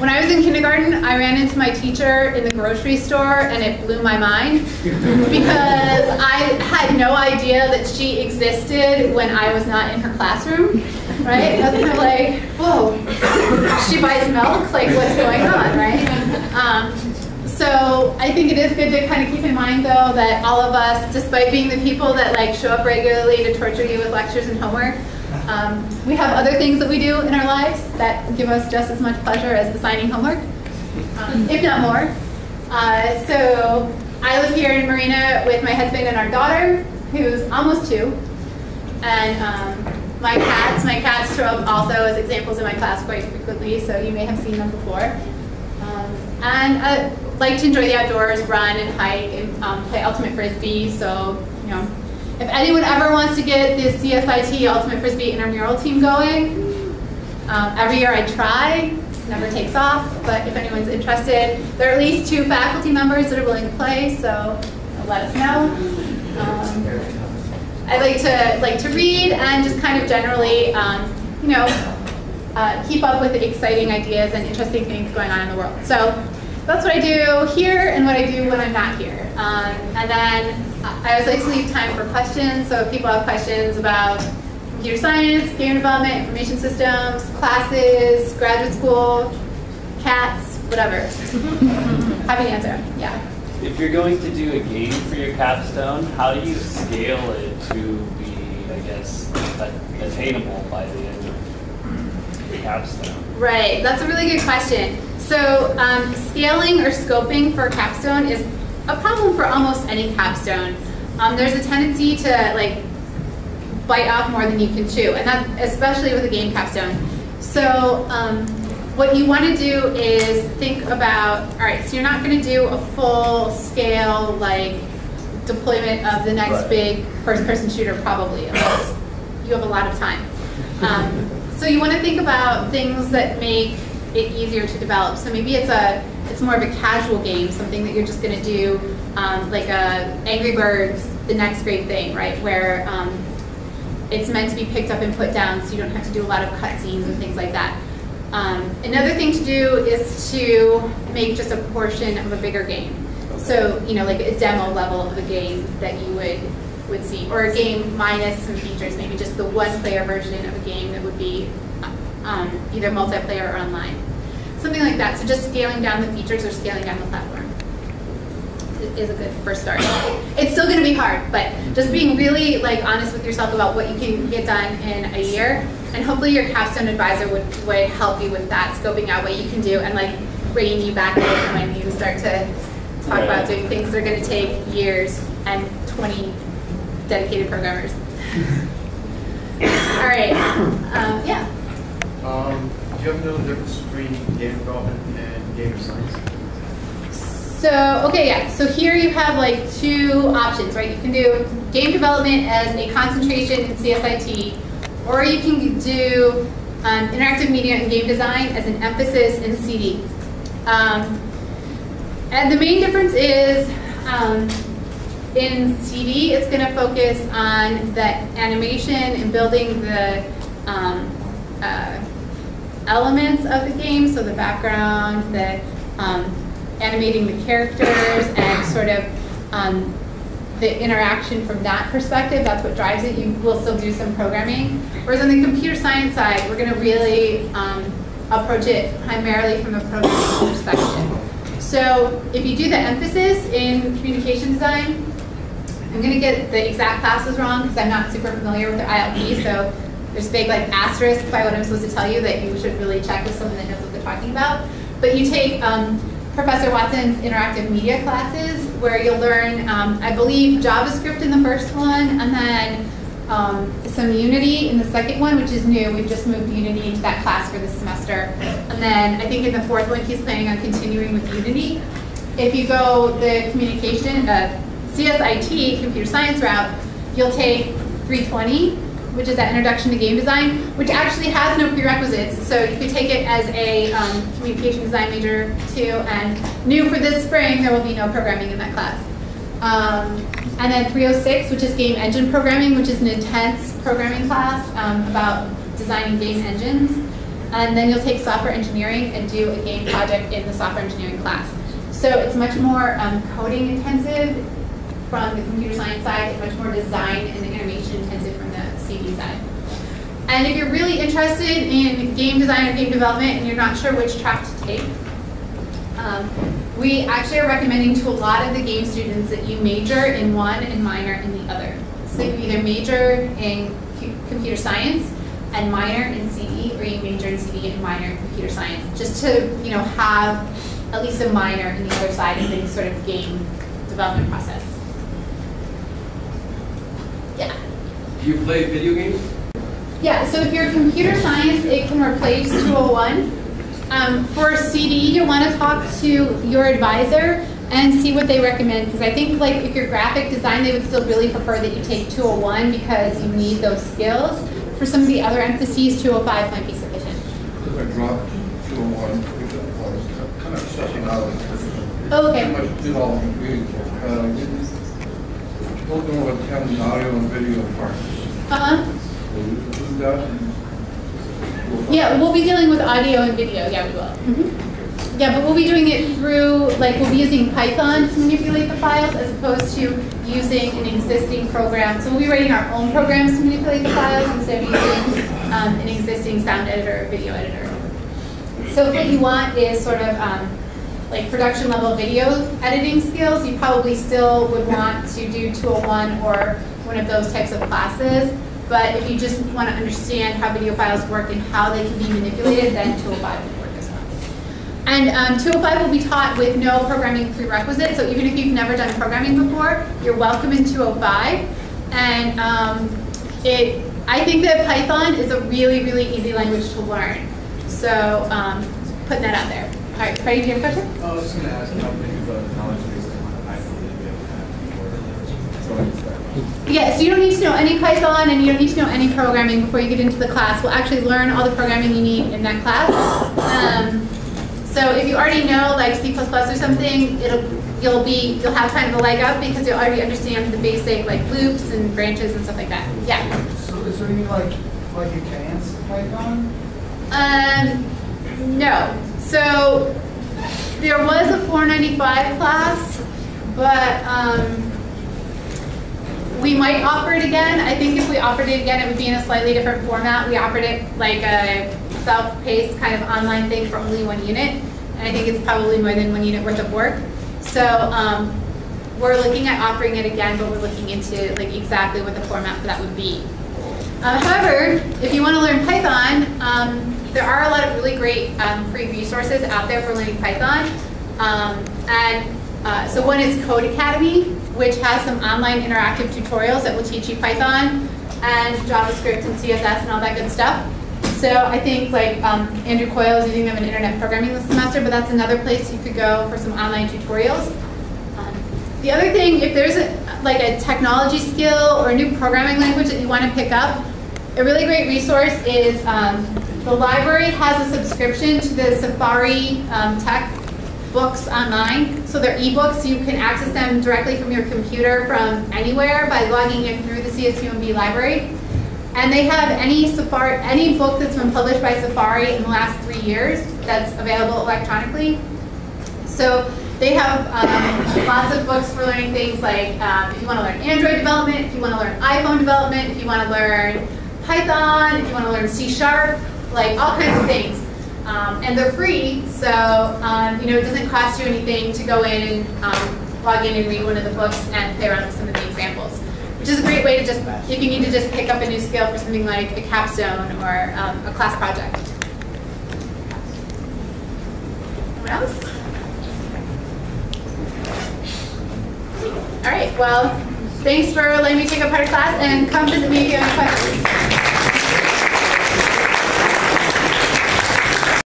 When I was in kindergarten, I ran into my teacher in the grocery store, and it blew my mind because I had no idea that she existed when I was not in her classroom, right? I was kind of like, whoa, she buys milk? Like, what's going on, right? So I think it is good to kind of keep in mind, though, that all of us, despite being the people that like show up regularly to torture you with lectures and homework, we have other things that we do in our lives that give us just as much pleasure as assigning homework, if not more. So I live here in Marina with my husband and our daughter, who's almost 2. And my cats show up also as examples in my class quite frequently, so you may have seen them before. And I like to enjoy the outdoors, run and hike, and play Ultimate Frisbee. So, you know, if anyone ever wants to get this CSIT Ultimate Frisbee intramural team going, every year I try, never takes off, but if anyone's interested, there are at least 2 faculty members that are willing to play, so let us know. I like to read and just kind of generally, you know, keep up with the exciting ideas and interesting things going on in the world. So that's what I do here and what I do when I'm not here. And then I always like to leave time for questions. So if people have questions about computer science, game development, information systems, classes, graduate school, cats, whatever. Happy to answer. Yeah. If you're going to do a game for your capstone, how do you scale it to be, I guess, attainable by the end of your capstone? Right, that's a really good question. So scaling or scoping for capstone is a problem for almost any capstone. There's a tendency to like bite off more than you can chew, and that especially with a game capstone. So what you want to do is think about, all right, so you're not going to do a full scale like deployment of the next big first-person shooter probably, unless you have a lot of time. So you want to think about things that make it easier to develop. So maybe it's more of a casual game, something that you're just going to do, like Angry Birds, the next great thing, right? Where it's meant to be picked up and put down, so you don't have to do a lot of cutscenes and things like that. Another thing to do is to make just a portion of a bigger game. So, you know, like a demo level of a game that you would see, or a game minus some features, maybe just the one-player version of a game that would be either multiplayer or online. Something like that. So just scaling down the features or scaling down the platform is a good first start. It's still going to be hard, but just being really like honest with yourself about what you can get done in a year, and hopefully your capstone advisor would help you with that, scoping out what you can do and like bringing you back in when you start to talk about doing things that are going to take years and 20 dedicated programmers. All right. Yeah. Do you have to know the difference between game development and game science? So, okay, yeah. So here you have like 2 options, right? You can do game development as a concentration in CSIT, or you can do interactive media and game design as an emphasis in CD. And the main difference is in CD, it's going to focus on the animation and building the elements of the game, so the background, the animating the characters, and sort of the interaction from that perspective. That's what drives it. You will still do some programming. Whereas on the computer science side, we're going to really approach it primarily from a programming perspective. So if you do the emphasis in communication design, I'm going to get the exact classes wrong because I'm not super familiar with the ILP, so there's a big like asterisk by what I'm supposed to tell you that you should really check with someone that knows what they're talking about. But you take Professor Watson's interactive media classes, where you'll learn, I believe, JavaScript in the first one, and then some Unity in the second one, which is new. We've just moved Unity into that class for this semester. And then I think in the 4th one, he's planning on continuing with Unity. If you go the communication, CSIT, computer science route, you'll take 320, which is that introduction to game design, which actually has no prerequisites. So you could take it as a communication design major too. And new for this spring, there will be no programming in that class. And then 306, which is game engine programming, which is an intense programming class about designing game engines. and then you'll take software engineering and do a game project in the software engineering class. So it's much more coding intensive from the computer science side, it's much more design and animation intensive from the CD side. And if you're really interested in game design or game development and you're not sure which track to take, we actually are recommending to a lot of the game students that you major in one and minor in the other. So you either major in computer science and minor in CD, or you major in CD and minor in computer science, just to have at least a minor in the other side of the sort of game development process. Yeah. Do you play video games? Yeah, so if you're computer science, it can replace 201. For CD, you'll want to talk to your advisor and see what they recommend, because I think like if you're graphic design, they would still really prefer that you take 201 because you need those skills. For some of the other emphases, 205 might be sufficient. If I dropped 201, which I was kind of stressing out of Oh, okay. pretty much did all the reading for it. I didn't look over the audio and video parts. Do that. Yeah, we'll be dealing with audio and video. Yeah, we will. Yeah, but we'll be doing it through, like, we'll be using Python to manipulate the files as opposed to using an existing program. So we'll be writing our own programs to manipulate the files instead of using an existing sound editor or video editor. So if what you want is sort of like production level video editing skills, you probably still would want to do 201 or one of those types of classes. But if you just want to understand how video files work and how they can be manipulated, then 205 would work as well. And 205 will be taught with no programming prerequisite. So even if you've never done programming before, you're welcome in 205. And I think that Python is a really, really easy language to learn. So putting that out there. All right, Freddie, do you have a question? I was just going to ask how big of a knowledge base on Python do you have before going into that? Yeah, so you don't need to know any Python and you don't need to know any programming before you get into the class. We'll actually learn all the programming you need in that class. So if you already know like C++ or something, you'll have kind of a leg up because you'll already understand the basic like loops and branches and stuff like that. Yeah. So is there any like advanced Python? No. So there was a 495 class, but we might offer it again. I think if we offered it again, it would be in a slightly different format. We offered it like a self-paced kind of online thing for only 1 unit. And I think it's probably more than 1 unit worth of work. So we're looking at offering it again, but we're looking into like exactly what the format for that would be. However, if you want to learn Python, there are a lot of really great free resources out there for learning Python. So one is Code Academy, which has some online interactive tutorials that will teach you Python and JavaScript and CSS and all that good stuff. So I think like Andrew Coyle is using them in internet programming this semester, but that's another place you could go for some online tutorials. The other thing, if there's a technology skill or a new programming language that you want to pick up, a really great resource is the library has a subscription to the Safari tech books online. So they're ebooks, so you can access them directly from your computer from anywhere by logging in through the CSUMB library. And they have any book that's been published by Safari in the last 3 years that's available electronically. So they have lots of books for learning things like if you want to learn Android development, if you want to learn iPhone development, if you want to learn Python, if you want to learn C#, like all kinds of things. And they're free, so it doesn't cost you anything to go in and log in and read one of the books and play around with some of the examples. Which is a great way to just, if you need to just pick up a new skill for something like a capstone or a class project. What else? All right, well, thanks for letting me take a part of class, and come visit me if you have any questions.